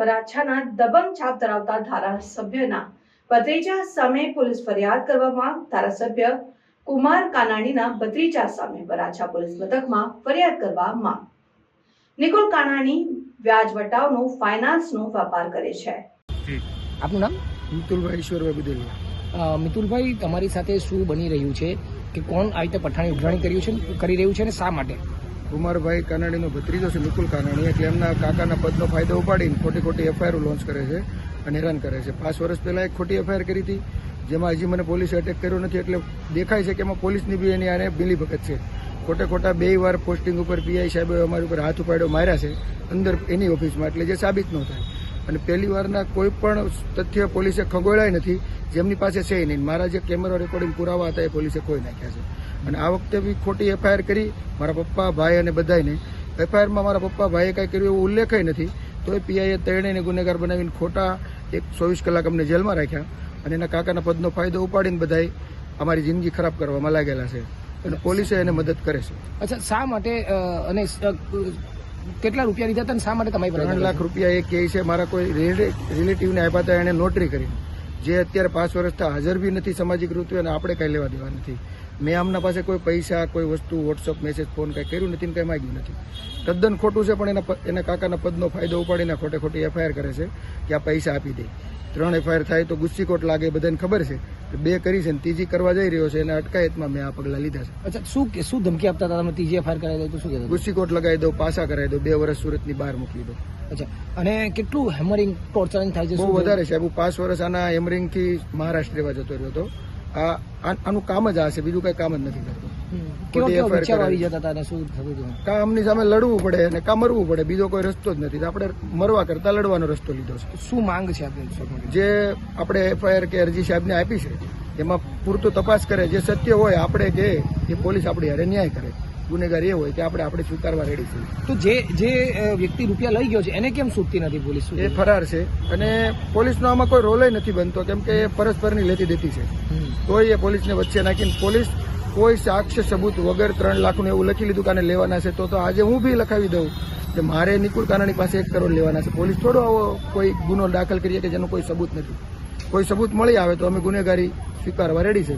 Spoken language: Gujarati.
વરાછાના દબંગ છાપ ધરાવતા ધારાસભ્યના ભત્રીજા સામે પોલીસ ફરિયાદ કરવામાં ધારાસભ્ય કુમાર કાનાણીના ભત્રીજા સામે વરાછા પોલીસ મથકમાં ફરિયાદ કરવામાં નિકુલ કાનાણી વ્યાજ વટાવનો ફાઇનાન્સનો વેપાર કરે છે। આપનું નામ? મિતુલભાઈ ઈશ્વરભાઈ બુદેલિયા। મિતુલભાઈ, તમારી સાથે શું બની રહ્યું છે કે કોણ આ રીતે પઠાણી ઉઘરાણી કરી રહ્યું છે અને શા માટે? કુમારભાઈ કાનાણીનો ભત્રીજો છે નિકુલ કાનાણી, એટલે એમના કાકાના પદનો ફાયદો ઉપાડીને ખોટી એફઆઈઆર લોન્ચ કરે છે અને હેરાન કરે છે। 5 વર્ષ પહેલા એક ખોટી એફઆઈઆર કરી હતી, જેમાં હજી મને પોલીસે અટેક કર્યો નથી, એટલે દેખાય છે કે એમાં પોલીસની બી એની આને મિલીભગત છે। ખોટા 2 વાર પોસ્ટિંગ ઉપર પીઆઈ સાહેબે અમારી ઉપર હાથ ઉપાડ્યો, માર્યા છે અંદર એની ઓફિસમાં, એટલે જે સાબિત ન થાય। અને પહેલી વારના કોઈ પણ તથ્ય પોલીસે ખગોળાય નથી, જેમની પાસે છે નહીં। મારા જે કેમેરા રેકોર્ડિંગ પુરાવા હતા એ પોલીસે ખોઈ નાખ્યા છે। અને આ વખતે બી ખોટી એફઆઈઆર કરી મારા પપ્પા, ભાઈ અને બધાને। એફઆઈઆરમાં મારા પપ્પા, ભાઈએ કાંઈ કર્યું એવું ઉલ્લેખ નથી, તો એ પીઆઈએ ત્રણેયને ગુનેગાર બનાવીને ખોટા 24 કલાક અમને જેલમાં રાખ્યા અને એના કાકાના પદનો ફાયદો ઉપાડીને બધાય અમારી જિંદગી ખરાબ કરવામાં લાગેલા છે અને પોલીસે એને મદદ કરે છે। અચ્છા, શા માટે અને કેટલા રૂપિયા લીધા હતા અને શા માટે તમારી 3 લાખ રૂપિયા એ કહે છે મારા કોઈ રિલેટિવને આપ્યા હતા, એને નોટરી કરી, જે અત્યારે 5 વર્ષથી હાજર બી નથી સામાજિક રીતે, અને આપણે કાંઈ લેવા દેવા નથી। મેં આમના પાસે કોઈ પૈસા, કોઈ વસ્તુ, વોટ્સઅપ મેસેજ, ફોન કાંઈ કર્યું નથી ને કાંઈ માગ્યું નથી। તદ્દન ખોટું છે, પણ એના કાકાના પદનો ફાયદો ઉપાડીને ખોટી એફઆઈઆર કરે છે કે આ પૈસા આપી દે। 3 એફઆઈઆર થાય તો ગુસ્સીકોટ લાગે, બધાને ખબર છે। 2 કરી છે ને 3જી કરવા જઈ રહ્યો છે, એને અટકાયતમાં મેં આ પગલાં લીધા છે। અચ્છા, શું ધમકી આપતા હતા તમે? 3જી એફઆઈઆર કરાવી દો તો શું કહેતા? ગુસ્સીકોટ લગાવી દો, પાસા કરાવી દો, 2 વર્ષ સુરતની બહાર મોકલી દો। અચ્છા, અને કેટલું હેમરિંગ, ટોર્ચરિંગ થાય છે? બહુ વધારે સાહેબ, 5 વર્ષ આના હેમરિંગથી મહારાષ્ટ્ર રહેવા જતો રહ્યો હતો। આનું કામ જ આ છે, બીજું કઈ કામ જ નથી કરતો। કામની સામે લડવું પડે અને કામ મરવું પડે, બીજો કોઈ રસ્તો જ નથી। આપણે મરવા કરતા લડવાનો રસ્તો લીધો છે। શું માંગ છે જે આપણે એફઆઈઆર કે અરજી સાહેબને આપી છે એમાં પૂરતો તપાસ કરે, જે સત્ય હોય આપણે કે એ પોલીસ આપણી હારે ન્યાય કરે। ગુનેગાર એ હોય કે આપણે સ્વીકારવા રેડી છે। તો જે વ્યક્તિ રૂપિયા લઈ ગયો છે એને કેમ છૂટતી નથી પોલીસ? એ ફરાર છે અને પોલીસનો આમાં કોઈ રોલ નથી બનતો, કેમ કે એ પરસ્પરની લેતી દેતી છે। તોય એ પોલીસને વચ્ચે નાખીને પોલીસ કોઈ સાક્ષ્ય સબૂત વગર 3 લાખનું એવું લખી લીધું કે આને લેવાના છે, તો આજે હું બી લખાવી દઉં કે મારે નિકુલ કાનાણી પાસે 1 કરોડ લેવાના છે। પોલીસ થોડો આવો કોઈ ગુનો દાખલ કરીએ કે જેનું કોઈ સબૂત નથી। કોઈ સબૂત મળી આવે તો અમે ગુનેગારી સ્વીકારવા રેડી છે।